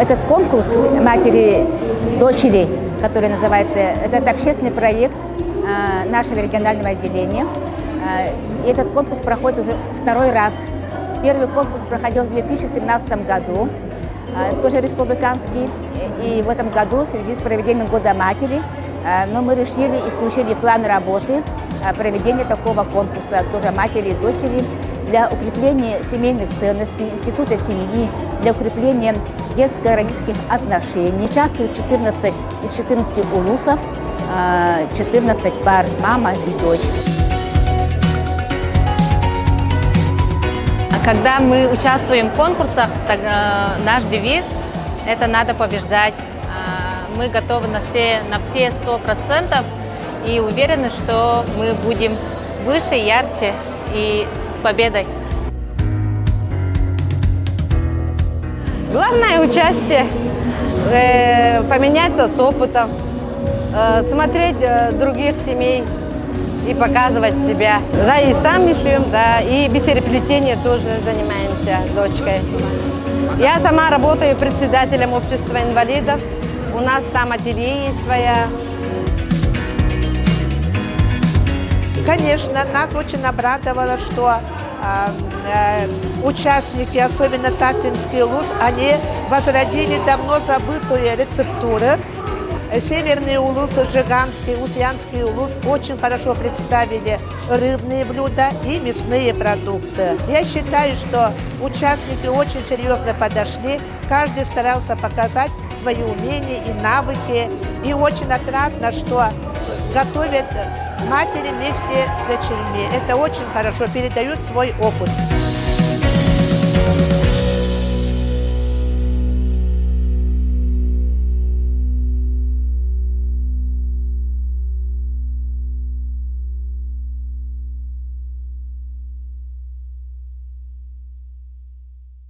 Этот конкурс матери-дочери, который называется, это общественный проект нашего регионального отделения. И этот конкурс проходит уже второй раз. Первый конкурс проходил в 2017 году, тоже республиканский. И в этом году, в связи с проведением Года матери, но мы решили и включили в план работы проведение такого конкурса, тоже матери и дочери, для укрепления семейных ценностей, института семьи, для укрепления детско-родительских отношений. Участвуют 14 из 14 улусов, 14 пар мама и дочь. Когда мы участвуем в конкурсах, так, наш девиз – это «надо побеждать». Мы готовы на все 100% и уверены, что мы будем выше, ярче и с победой. Главное участие, поменяться с опытом, смотреть других семей и показывать себя. Да, и сами шьем, да, и бисероплетение тоже занимаемся с дочкой. Я сама работаю председателем общества инвалидов. У нас там ателье есть своя. Конечно, нас очень обрадовало, что участники, особенно Татинский улус, они возродили давно забытые рецептуры. Северные улусы, Жиганский, Усьянский улус очень хорошо представили рыбные блюда и мясные продукты. Я считаю, что участники очень серьезно подошли, каждый старался показать свои умения и навыки. И очень отрадно, что готовят матери вместе с дочерьми. Это очень хорошо, передают свой опыт.